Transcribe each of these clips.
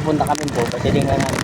pupunta kami po. Kasi din nga namin.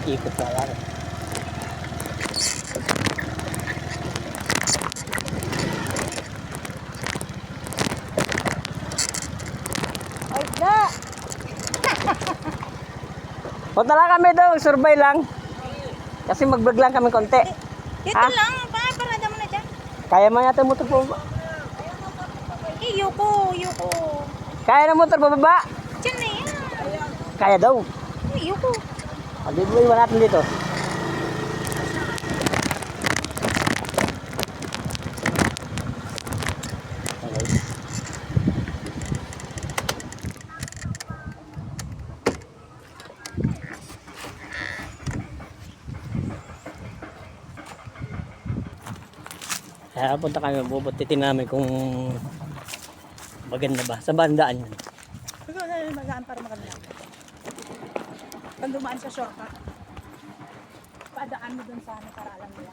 Ikot na lang. Ay, da! Punta lang kami daw, survey lang. Kasi mag-vlog lang kami konti. Dito Ha? lang, parada mo na dyan. Kaya man natin motor po. Yuko. Kaya na motor pababa. Diyan na yan. Kaya daw. Yuko. Hindi mo iwan natin dito. Kaya punta kami, bubutitin namin kung maganda ba. Sa bandaan yun. Ikaw na yung magaan para makabila. Pag dumaan sa shortcut, padaan mo dun sa nakaralan nila.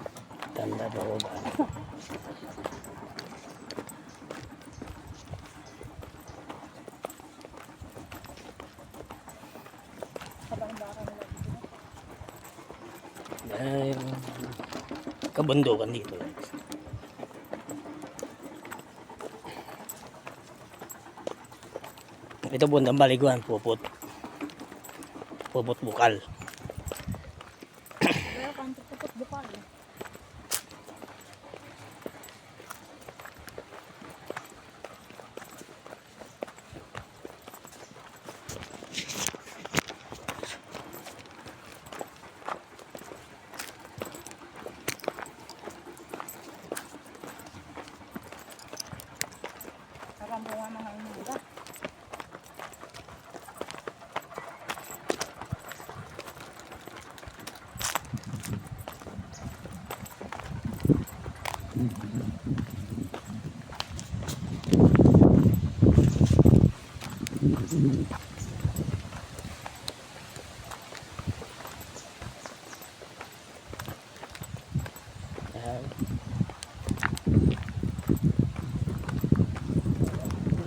Tanda daw ba? Sabang baka nila dito. Dahil kabundukan dito. Ito bundang baliguan, pupot bukal. Kaya kang pupot bukal. Parang bunga mga inuga.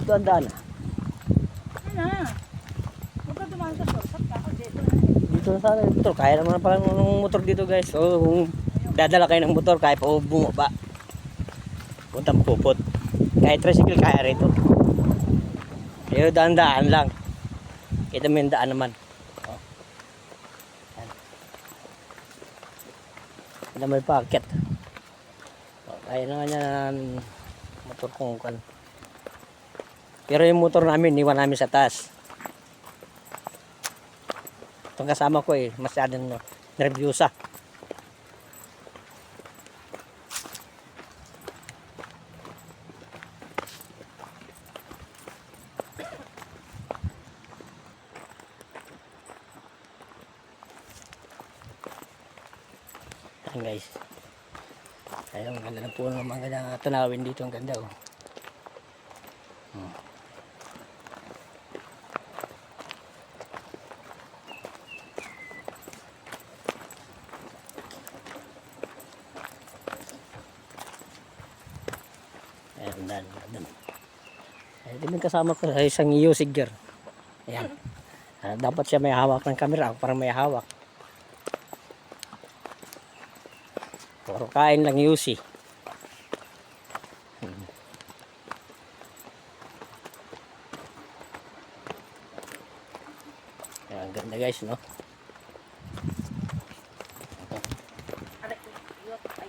Dito ang daan. Ano? Huwag ka dumaan sa shortcut ka. Dito na. Dito na sana yung motor. Kaya naman pala ng motor dito guys. So kung dadala kayo ng motor, kaya pa bumaba. Puntang pupot. Kahit tricycle kaya rito. Pero daan-daan lang. Kita mo yung daan naman. Oh. Yan. Kita mo yung packet. Oh, kaya na nga yan motor kung kan. Pero yung motor namin, iwan namin sa taas. Itong kasama ko masyadong nervyosa. Ayan guys. Ayun, ganda na po ng mga tanawin dito. Ang ganda oh. Ayan, dan. Ito yung kasama ko sa isang U-Sigger. Ayan. Dapat siya may hawak ng camera. Ako parang may hawak. Puro kain lang UC. Ang ganda guys, no? Aray, yun, ay.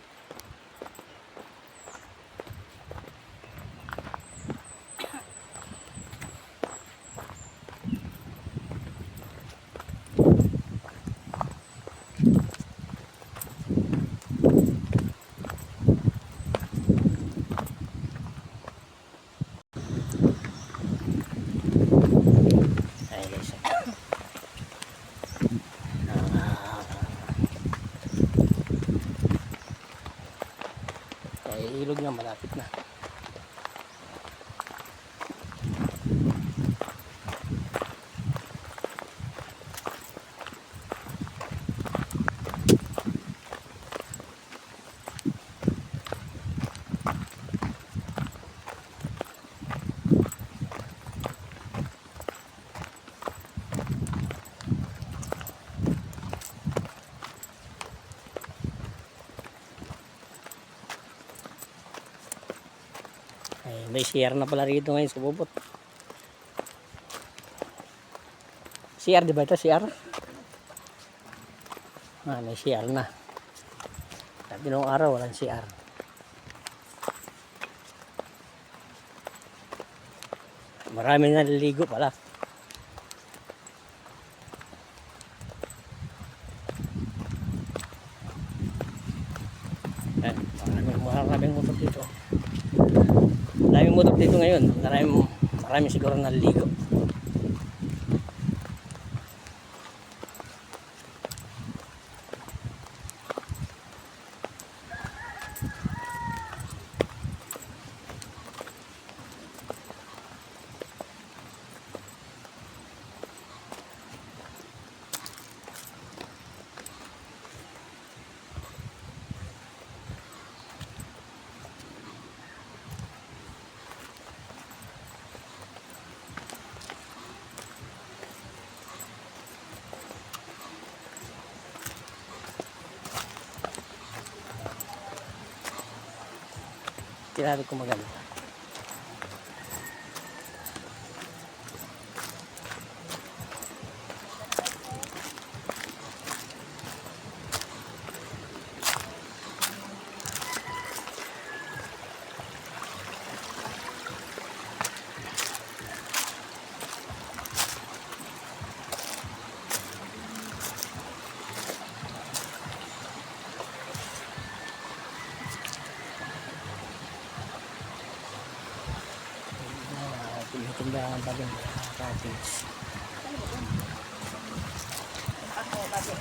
Ayan guys. Ay, ilog na, malapit na. Ay, may CR na pala rito ngayon sa bubot. CR, di ba ito? CR? Ah, may CR na. Sabi nung araw, walang CR. Marami na naliligo pala. Ayan, maraming motor dito. Maraming motor dito ngayon. Maraming siguro naliligo. Tirado ko maganda. Tindahan pa din cottage. Ako, bago.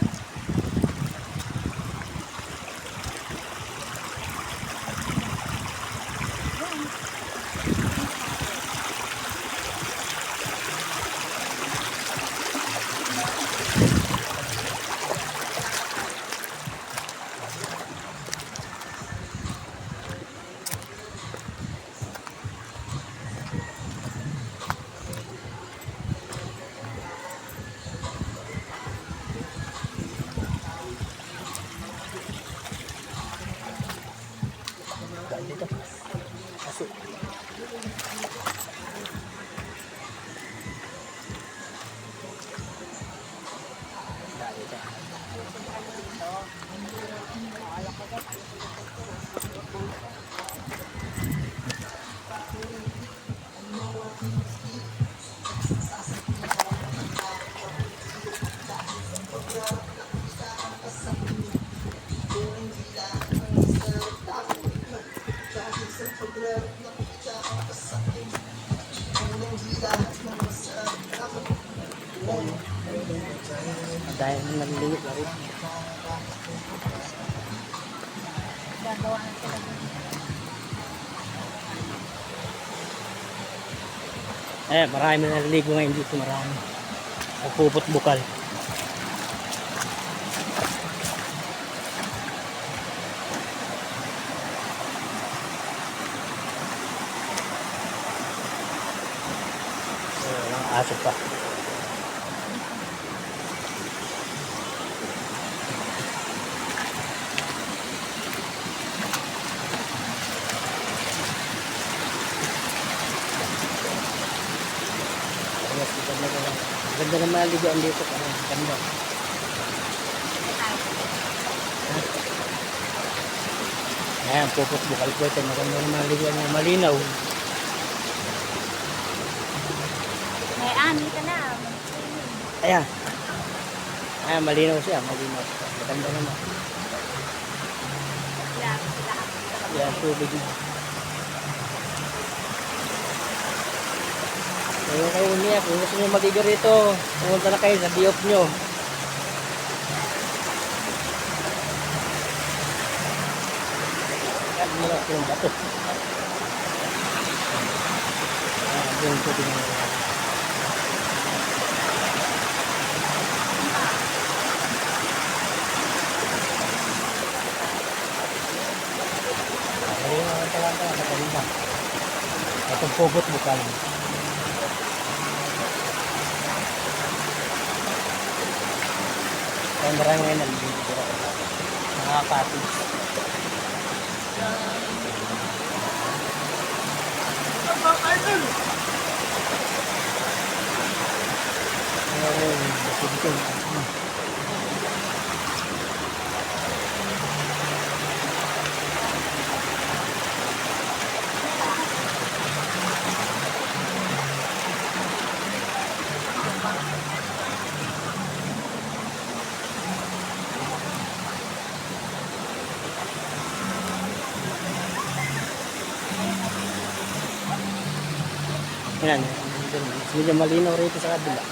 Dito. Aso. Dito. Dahil naliligo na rin. Gagawa na sila. Marami na naliligo ngayon dito, marami. Nagpupot bukal. Walang aso pa. Yes, ito na Ganda naman ang ligaan dito. Ganda. Ayan, pupot bukal po ito. Maganda naman ang ligaan niya. Malinaw. May ani ka na. Ayan. Ayan, malinaw siya. Malinaw. Maganda naman. Ayan, tubig na. Kaya kayo niya, kung gusto nyo magiga rito, pumunta na kayo sa diop nyo. Yan, mula ko yung bato. Ayan, yung tubig na. Ayun ang talanta, nakalina. Itong pugot mo ka lang. Kaya marami ngayon nalilito. Nakakapis. Ayun, dito. Yan, medyo malinaw rito sa kabila.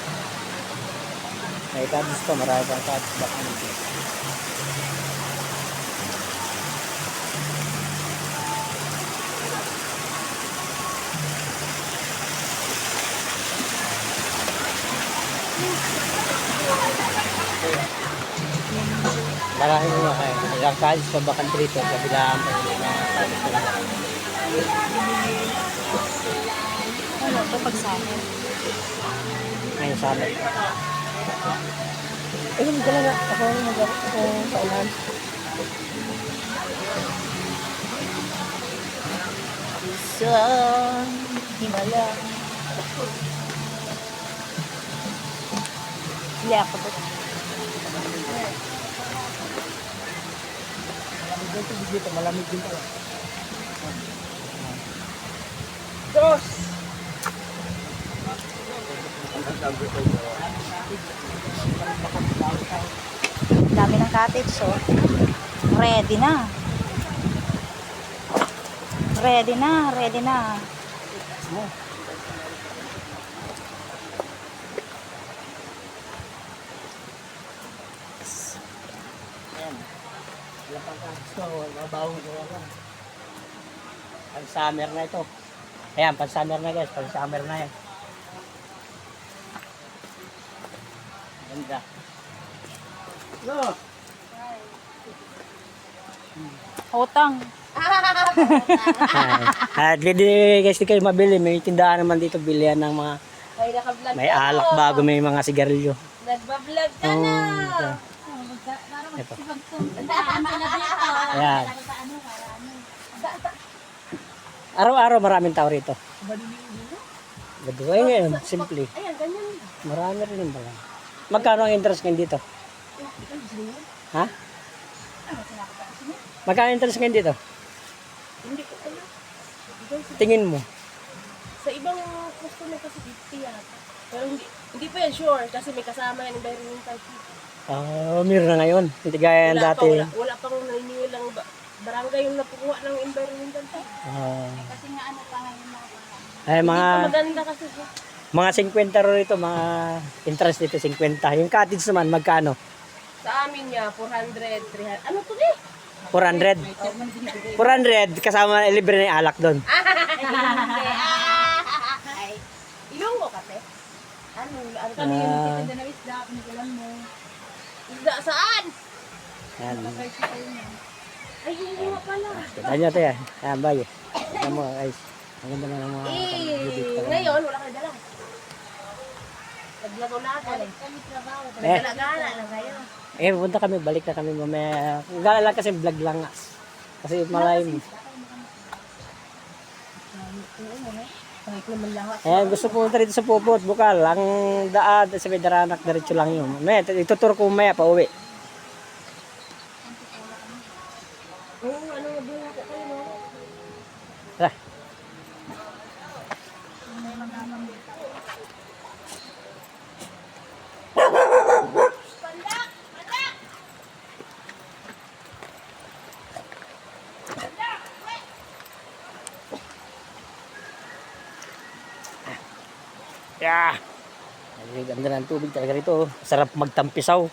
May kabis pa, marami pang kabis baka nito. Marami mga kayo. Ilang kabis pa baka dito, kabilaan pa yung mga kabis pa. Ano ito pagsahin? Ngayon sa amin. Eh, hindi ka lang nga. Ako ang paunahan. Isang himala. Hindi ako ba? Malamig dito, malamig din pala. Dos! Dami ng cottage, so ready na. Ready na, ready na. Ayan. Walang pangkabis ko, mabaho ko ako. Pang-summer na ito. Ayan, pang-summer na guys, pang-summer na yan. Ganda. No. Utang. At hindi guys, di kayo mabili. May tindahan naman dito, bilihan ng mga Ay, naka-vlog may alak bago may mga sigarilyo. Nagbablog ka na. Ito. Ayan. Araw-araw maraming tao rito. Gado. Ay, ngayon, simple. Ayan, ganyan. Marami rin yung balang. Magkano ang interest ngayon dito? Ha? Magkano ang interest ngayon dito? Hindi ko alam. Tingin mo. Sa ibang customer kasi 50 yata. Pero hindi pa yan sure kasi may kasama yan environmental fee. Meron na ngayon. Hindi gaya yan dati. Wala pang naninilang barangay yung napukuha ng environmental fee. Kasi nga ano pa ngayon Ay, mga, hindi pa maganda kasi. mga 50 ro rito, mga interest dito 50. Yung cottage naman, magkano? Sa amin niya, 400, 300. Ano to eh? 400. 400, kasama libre na yung alak doon. Ay, Ilonggo kasi. Ano kami yung titinda na isda, pinagalan mo. Isda saan? Yan. Ay, hindi nga pala. Kita nyo ito yan. Ayan, bayo. Ayan mo, guys. Ang ganda na ng mga Ngayon, wala kayo dala. Naglago na ako. Kami trabaho. Nagdala-gala na kayo. pupunta kami, balik na kami mamaya. Gala lang kasi vlog lang nga. Kasi malayo. Ayan, gusto pumunta rito sa Pupot, Bukal. Ang daan sa may Daranak, diretso lang yun. May, ituturo ko maya pa uwi. Tara. Yeah. Ay, ganda ng tubig talaga rito. Sarap magtampisaw.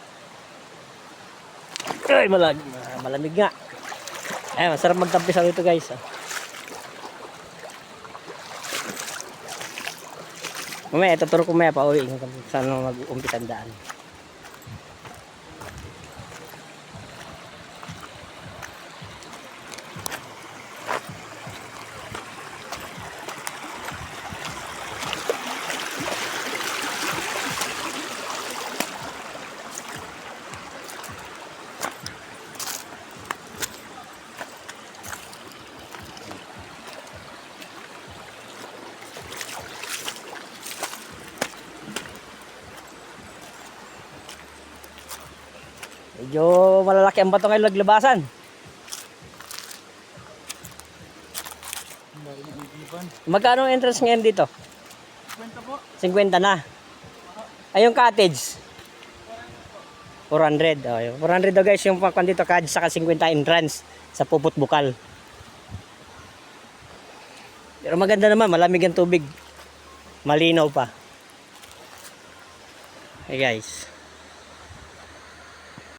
Ay, malamig nga. Ay, masarap magtampisaw dito guys. Mamaya, ituturo ko maya pa uwi. Saan mag-umpit ang daan. Medyo malalaki ang bato ngayon naglabasan. Magkano ang entrance ngayon dito? 50 po. 50 na. Ay, yung cottage? 400. Oh, yung 400 daw guys yung pakwan dito, cottage saka 50 entrance sa Pupot Bukal. Pero maganda naman, malamig ang tubig. Malinaw pa. Hey guys.